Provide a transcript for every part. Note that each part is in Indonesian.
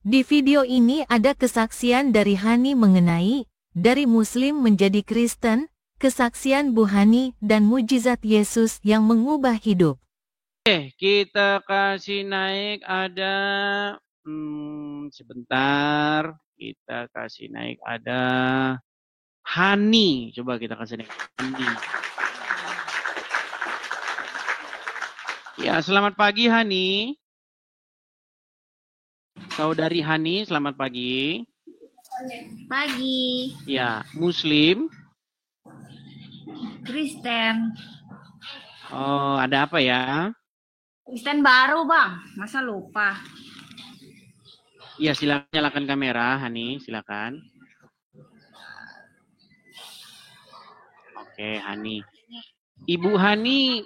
Di video ini ada kesaksian dari Hani mengenai dari Muslim menjadi Kristen, kesaksian Bu Hani dan mujizat Yesus yang mengubah hidup. Oke, kita kasih naik ada sebentar. Kita kasih naik ada Hani. Coba kita kasih naik Hani. Ya, selamat pagi Hani. Saudari Hani, selamat pagi. Pagi. Ya, Muslim. Kristen. Oh, ada apa ya? Kristen baru, Bang. Masa lupa? Ya, silakan nyalakan kamera, Hani, silakan. Oke, Hani. Ibu Hani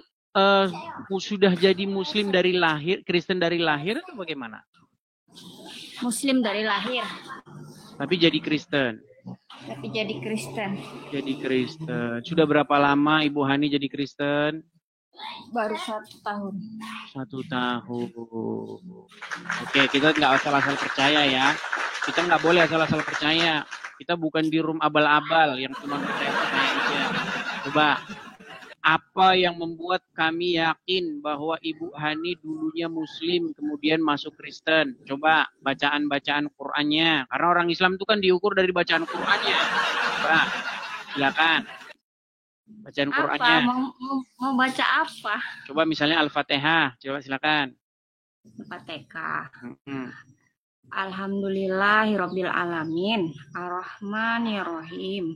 sudah jadi Muslim dari lahir, Kristen dari lahir atau bagaimana? Muslim dari lahir. Tapi jadi Kristen. Tapi jadi Kristen. Jadi Kristen. Sudah berapa lama Ibu Hani jadi Kristen? Baru 1 tahun. 1 tahun. Oke, kita nggak asal-asal percaya ya. Kita nggak boleh asal-asal percaya. Kita bukan di room abal-abal yang cuma percaya aja. Coba, apa yang membuat kami yakin bahwa Ibu Hani dulunya Muslim, kemudian masuk Kristen? Coba bacaan-bacaan Qur'annya. Karena orang Islam itu kan diukur dari bacaan Qur'annya. Coba, silakan. Bacaan Qur'annya. Mau baca apa? Coba misalnya Al-Fatihah. Coba silakan. Al-Fatihah. Alhamdulillahirabbil alamin. Ar-Rahmanir-Rahim.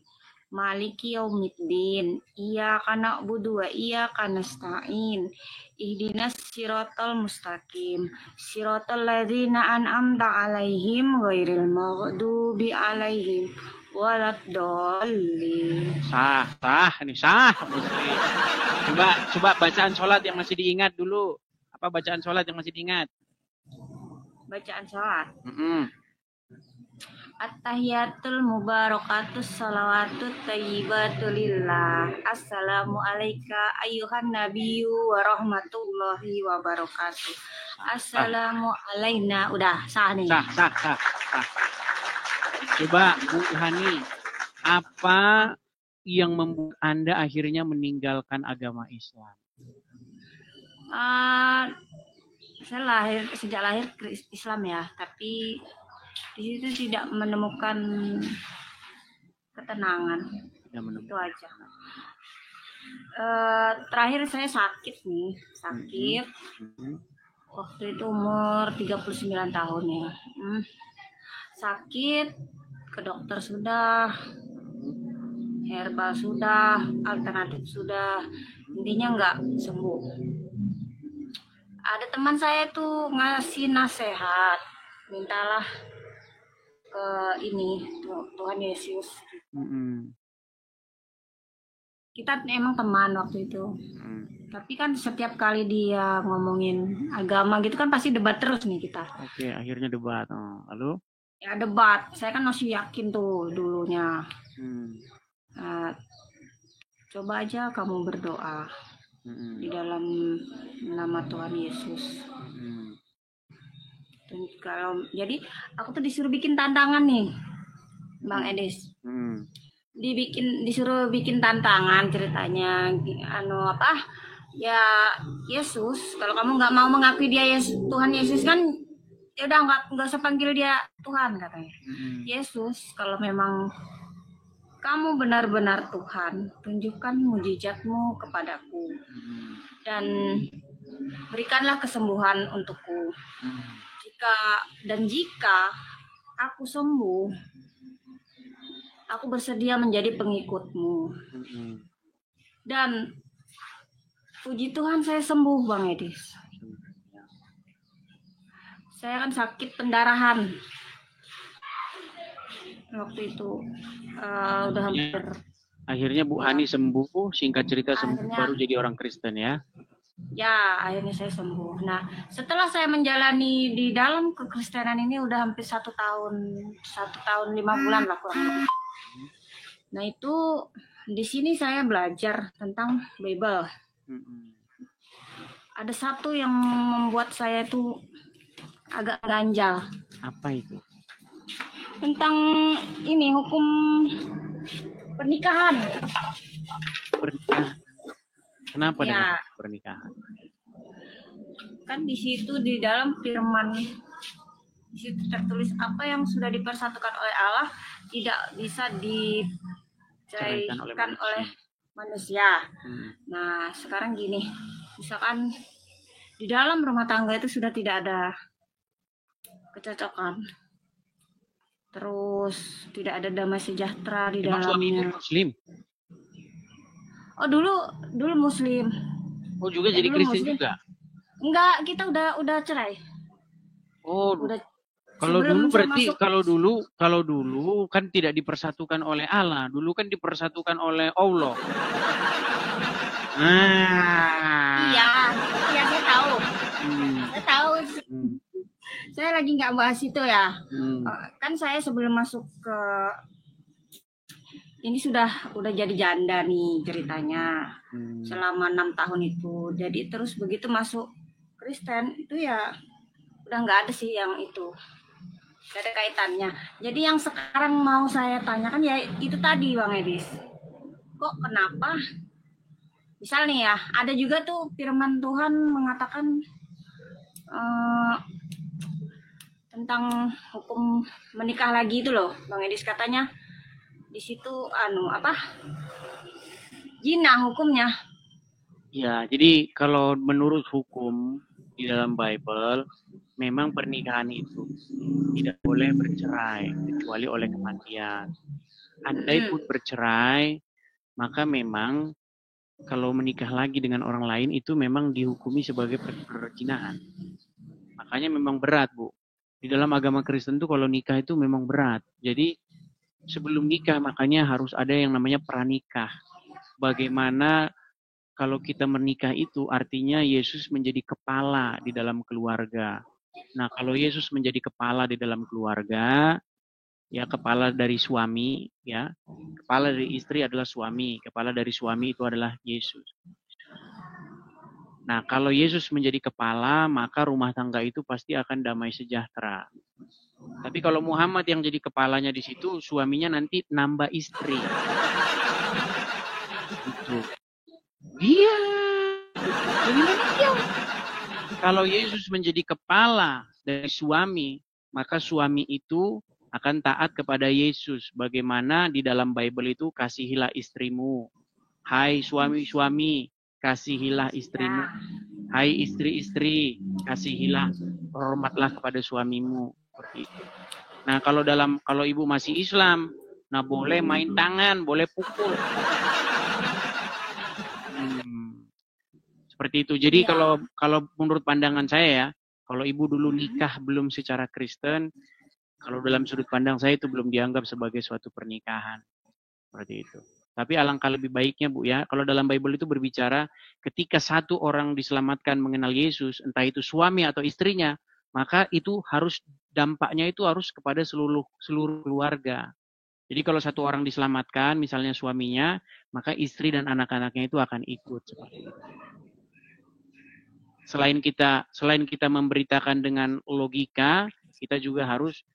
Maliki yaumiddin. Iyyaka na'budu wa iyyaka nasta'in. Ihdinas siratal mustaqim. Siratal ladzina an'amta 'alaihim ghairil maghdubi 'alaihim waladdallin. Sah. Ini sah. Coba bacaan sholat yang masih diingat dulu. Apa bacaan sholat yang masih diingat? Bacaan sholat. At-tahiyatul mubarakatus salawatut thayyibatu lillah. Assalamu alayka ayyuhan nabiyyu wa rahmatullahi wa barakatuh. Assalamu alayna. Udah, sah nih. Sah. Coba Bu Hani, apa yang membuat Anda akhirnya meninggalkan agama Islam? Saya sejak lahir Islam ya, tapi di situ tidak menemukan ketenangan. Itu aja. Terakhir saya sakit. Waktu itu umur 39 tahun ya. Sakit, ke dokter sudah, herbal sudah, alternatif sudah, intinya nggak sembuh. Ada teman saya tuh ngasih nasihat, mintalah ke ini Tuhan Yesus. Kita emang teman waktu itu. Tapi kan setiap kali dia ngomongin agama gitu kan pasti debat terus nih kita. Oke, akhirnya debat. Lalu? Ya debat. Saya kan masih yakin tuh dulunya. Coba aja kamu berdoa di dalam nama Tuhan Yesus. Dan jadi aku tuh disuruh bikin tantangan nih, Bang Edis. Disuruh bikin tantangan ceritanya. Ya Yesus, kalau kamu nggak mau mengakui dia Tuhan Yesus kan, ya udah nggak usah panggil dia Tuhan katanya. Yesus, kalau memang kamu benar-benar Tuhan, tunjukkan mujizatmu kepadaku dan berikanlah kesembuhan untukku. Jika aku sembuh, aku bersedia menjadi pengikutmu. Dan puji Tuhan saya sembuh, Bang Edis. Saya kan sakit pendarahan waktu itu. Udah hampir. Akhirnya Bu Hani sembuh, singkat cerita sembuh, baru jadi orang Kristen ya? Ya, akhirnya saya sembuh. Nah, setelah saya menjalani di dalam kekristenan ini udah hampir 1 tahun 5 bulan lah kurang lebih. Nah, itu di sini saya belajar tentang Bible. Ada satu yang membuat saya itu agak ganjal. Apa itu? Tentang ini hukum pernikahan. Pernikahan. Kenapa Ya. dengan pernikahan? Kan di situ di dalam firman di situ tertulis apa yang sudah dipersatukan oleh Allah tidak bisa diceraikan oleh manusia. Nah, sekarang gini, misalkan di dalam rumah tangga itu sudah tidak ada kecocokan, terus tidak ada damai sejahtera di Emang suami itu dalamnya. Muslim? Oh, dulu Muslim. Oh, juga Ya, jadi dulu Kristen Muslim. juga? Enggak, kita udah cerai. Oh, Udah kalau sebelum dulu saya berarti masuk- kalau dulu kan tidak dipersatukan oleh Allah, dulu kan dipersatukan oleh Allah. Iya, saya tahu. Hmm. Saya tahu. Hmm. Saya lagi nggak bahas itu ya. Hmm. Kan saya sebelum masuk ke ini sudah jadi janda nih ceritanya. Selama 6 tahun itu. Jadi terus begitu masuk Kristen itu ya udah nggak ada sih yang itu. Gak ada kaitannya. Jadi yang sekarang mau saya tanyakan ya itu tadi Bang Edis. Kok kenapa? Misal nih ya, ada juga tuh firman Tuhan mengatakan tentang hukum menikah lagi itu loh, Bang Edis katanya di situ zina hukumnya. Ya, jadi kalau menurut hukum di dalam Bible, memang pernikahan itu tidak boleh bercerai kecuali oleh kematian. Andai pun bercerai, maka memang kalau menikah lagi dengan orang lain itu memang dihukumi sebagai perzinahan. Makanya memang berat, Bu. Di dalam agama Kristen itu kalau nikah itu memang berat. Jadi sebelum nikah makanya harus ada yang namanya pranikah. Bagaimana kalau kita menikah itu artinya Yesus menjadi kepala di dalam keluarga. Nah, kalau Yesus menjadi kepala di dalam keluarga, ya kepala dari suami, ya. Kepala dari istri adalah suami, kepala dari suami itu adalah Yesus. Nah, kalau Yesus menjadi kepala, maka rumah tangga itu pasti akan damai sejahtera. Tapi kalau Muhammad yang jadi kepalanya di situ, suaminya nanti nambah istri. Gitu. Dia. Kalau Yesus menjadi kepala dari suami, maka suami itu akan taat kepada Yesus. Bagaimana di dalam Bible itu, kasihilah istrimu. Hai suami-suami, kasihilah istrimu. Hai istri-istri, kasihilah, hormatlah kepada suamimu. Seperti itu. Nah, kalau ibu masih Islam, nah boleh main tangan, boleh pukul. Seperti itu. Jadi kalau menurut pandangan saya ya, kalau ibu dulu nikah belum secara Kristen, kalau dalam sudut pandang saya itu belum dianggap sebagai suatu pernikahan. Seperti itu. Tapi alangkah lebih baiknya Bu ya, kalau dalam Bible itu berbicara ketika satu orang diselamatkan mengenal Yesus, entah itu suami atau istrinya, maka itu harus dampaknya itu harus kepada seluruh keluarga. Jadi kalau satu orang diselamatkan, misalnya suaminya, maka istri dan anak-anaknya itu akan ikut seperti itu. Selain kita memberitakan dengan logika, kita juga harus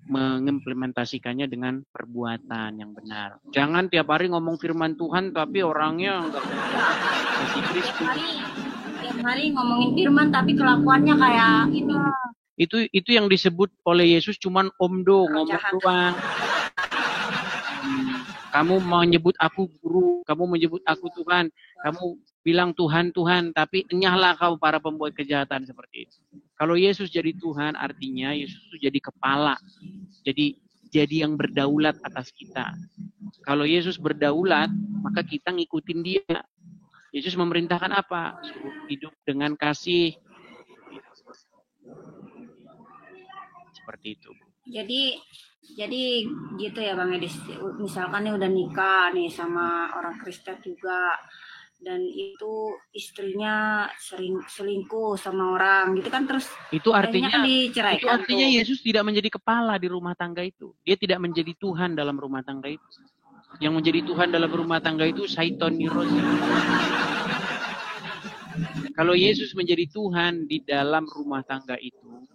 mengimplementasikannya dengan perbuatan yang benar. Jangan tiap hari ngomong firman Tuhan tapi orangnya enggak kasih Kristus. Tiap hari ngomongin firman tapi kelakuannya kayak ini. Itu yang disebut oleh Yesus cuman omdo, ngomong doang. Kamu menyebut aku guru, kamu menyebut aku Tuhan, kamu bilang Tuhan, Tuhan, tapi enyahlah kau para pembuat kejahatan seperti itu. Kalau Yesus jadi Tuhan, artinya Yesus itu jadi kepala. Jadi yang berdaulat atas kita. Kalau Yesus berdaulat, maka kita ngikutin dia. Yesus memerintahkan apa? Suruh hidup dengan kasih. Seperti itu. Jadi gitu ya Bang Edis. Misalkan nih udah nikah nih sama orang Kristen juga, dan itu istrinya sering selingkuh sama orang gitu kan, terus itu artinya kan diceraikan. Itu artinya tuh. Yesus tidak menjadi kepala di rumah tangga itu. Dia tidak menjadi Tuhan dalam rumah tangga itu. Yang menjadi Tuhan dalam rumah tangga itu Syaiton Nirosi. Kalau Yesus menjadi Tuhan di dalam rumah tangga itu,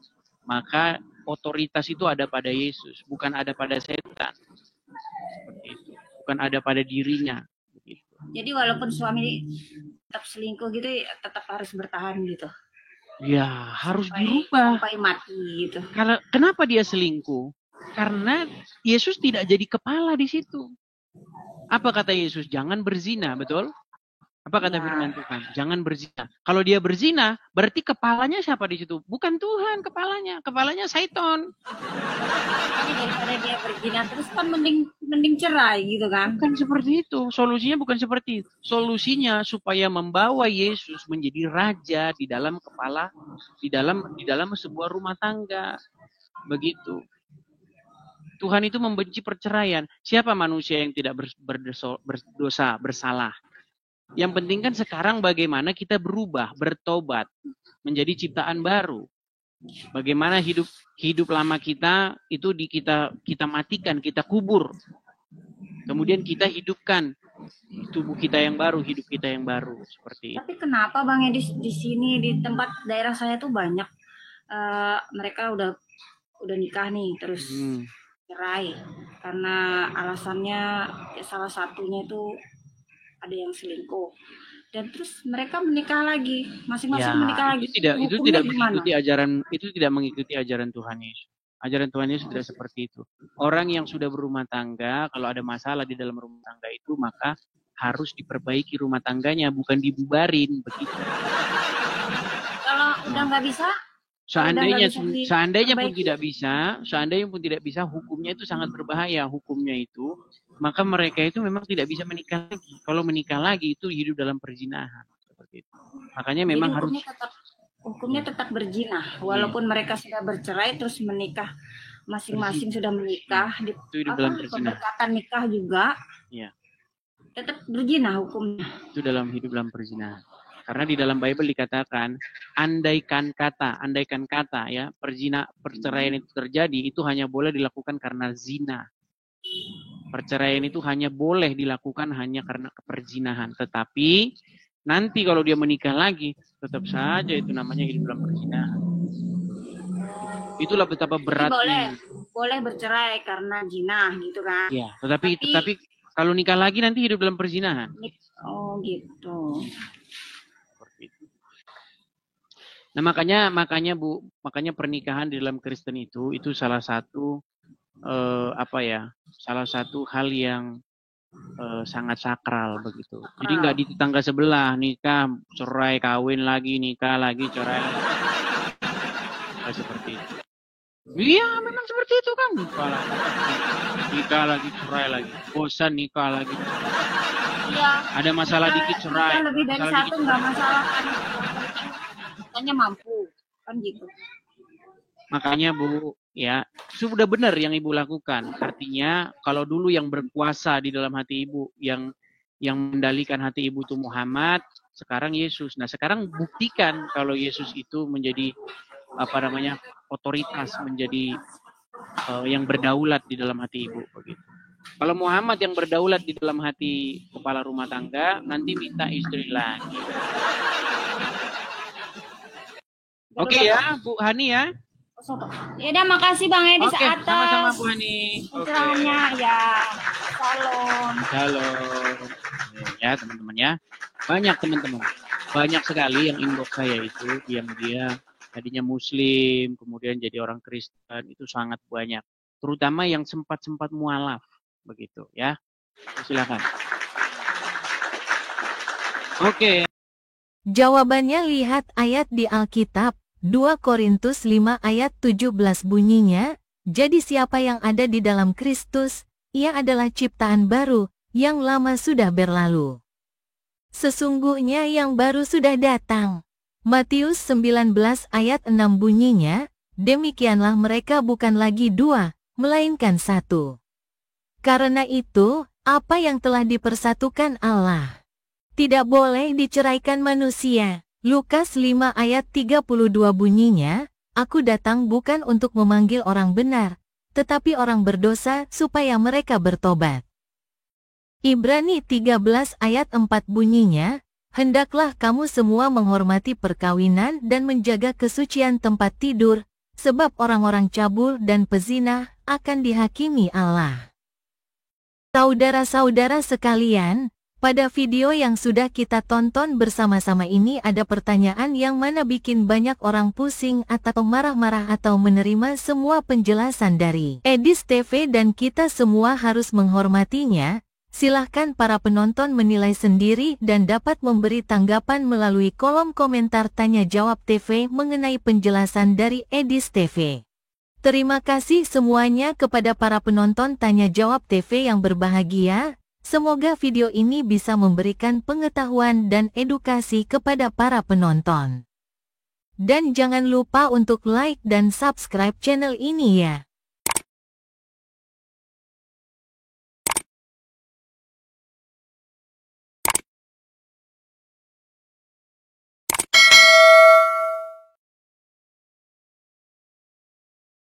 maka otoritas itu ada pada Yesus, bukan ada pada setan. Seperti itu. Bukan ada pada dirinya. Begitu. Jadi walaupun suami tetap selingkuh gitu, tetap harus bertahan gitu. Ya, harus dirubah. Sampai mati gitu. Kenapa dia selingkuh? Karena Yesus tidak jadi kepala di situ. Apa kata Yesus? Jangan berzina, betul? Apa kata firman Tuhan? Jangan berzina. Kalau dia berzina, berarti kepalanya siapa di situ? Bukan Tuhan kepalanya. Kepalanya Satan. Jadi daripada dia berzina terus kan mending cerai gitu kan? Bukan seperti itu. Solusinya bukan seperti itu. Solusinya supaya membawa Yesus menjadi raja di dalam kepala, di dalam sebuah rumah tangga. Begitu. Tuhan itu membenci perceraian. Siapa manusia yang tidak berdosa, bersalah? Yang penting kan sekarang bagaimana kita berubah, bertobat, menjadi ciptaan baru. Bagaimana hidup lama kita itu kita matikan, kita kubur. Kemudian kita hidupkan tubuh kita yang baru, hidup kita yang baru, seperti itu. Tapi kenapa Bang Edi di sini di tempat daerah saya tuh banyak mereka udah nikah nih terus cerai karena alasannya salah satunya itu ada yang selingkuh dan terus mereka menikah lagi, masing-masing menikah lagi. Itu tidak mengikuti ajaran Tuhan Yesus. Ajaran Tuhan Yesus tidak seperti itu. Orang yang sudah berumah tangga, kalau ada masalah di dalam rumah tangga itu, maka harus diperbaiki rumah tangganya, bukan dibubarin begitu. Kalau udah nggak bisa, seandainya pun tidak bisa, hukumnya itu sangat berbahaya. Hukumnya itu, maka mereka itu memang tidak bisa menikah lagi. Kalau menikah lagi itu hidup dalam perzinahan. Seperti itu. Makanya memang hukumnya tetap berzina, walaupun mereka sudah bercerai terus menikah, masing-masing sudah menikah, pemberkatan nikah juga, tetap berzina hukumnya. Itu dalam hidup dalam perzinahan. Karena di dalam Bible dikatakan, andaikan kata ya, perceraian itu terjadi, itu hanya boleh dilakukan karena zina. Perceraian itu hanya boleh dilakukan hanya karena perzinahan. Tetapi nanti kalau dia menikah lagi, tetap saja itu namanya hidup dalam perzinahan. Itulah betapa beratnya. Boleh bercerai karena zina gitu kan? Ya, tetapi kalau nikah lagi nanti hidup dalam perzinahan. Oh gitu. Nah makanya pernikahan di dalam Kristen itu salah satu salah satu hal yang sangat sakral begitu. Jadi nggak di tetangga sebelah nikah, cerai, kawin lagi, nikah lagi, cerai lagi. Nggak seperti itu. Iya memang seperti itu kan. Nikah lagi, cerai lagi. Bosan nikah lagi. Iya. Ada masalah dikit cerai. Lebih dari satu nggak masalah kan. Katanya mampu kan gitu. Makanya Bu, ya sudah benar yang Ibu lakukan. Artinya kalau dulu yang berkuasa di dalam hati Ibu, yang mendalikan hati Ibu itu Muhammad, sekarang Yesus. Nah sekarang buktikan kalau Yesus itu menjadi otoritas, menjadi yang berdaulat di dalam hati Ibu. Begitu. Kalau Muhammad yang berdaulat di dalam hati kepala rumah tangga, nanti minta istri lagi. Oke ya, Bu Hani ya. Ya udah, makasih Bang Edi atas sama-sama Bu Hani. pencerahannya ya. Shalom. Ya teman-teman ya. Banyak sekali yang inbox saya itu yang dia tadinya Muslim, kemudian jadi orang Kristen, itu sangat banyak. Terutama yang sempat mualaf begitu ya. Silakan. Oke. Jawabannya lihat ayat di Alkitab. 2 Korintus 5 ayat 17 bunyinya, jadi siapa yang ada di dalam Kristus, ia adalah ciptaan baru, yang lama sudah berlalu. Sesungguhnya yang baru sudah datang. Matius 19 ayat 6 bunyinya, demikianlah mereka bukan lagi 2, melainkan 1. Karena itu, apa yang telah dipersatukan Allah tidak boleh diceraikan manusia. Lukas 5 ayat 32 bunyinya, aku datang bukan untuk memanggil orang benar, tetapi orang berdosa supaya mereka bertobat. Ibrani 13 ayat 4 bunyinya, hendaklah kamu semua menghormati perkawinan dan menjaga kesucian tempat tidur, sebab orang-orang cabul dan pezina akan dihakimi Allah. Saudara-saudara sekalian, pada video yang sudah kita tonton bersama-sama ini ada pertanyaan yang mana bikin banyak orang pusing atau marah-marah atau menerima semua penjelasan dari Edis TV dan kita semua harus menghormatinya. Silahkan para penonton menilai sendiri dan dapat memberi tanggapan melalui kolom komentar Tanya Jawab TV mengenai penjelasan dari Edis TV. Terima kasih semuanya kepada para penonton Tanya Jawab TV yang berbahagia. Semoga video ini bisa memberikan pengetahuan dan edukasi kepada para penonton. Dan jangan lupa untuk like dan subscribe channel ini ya.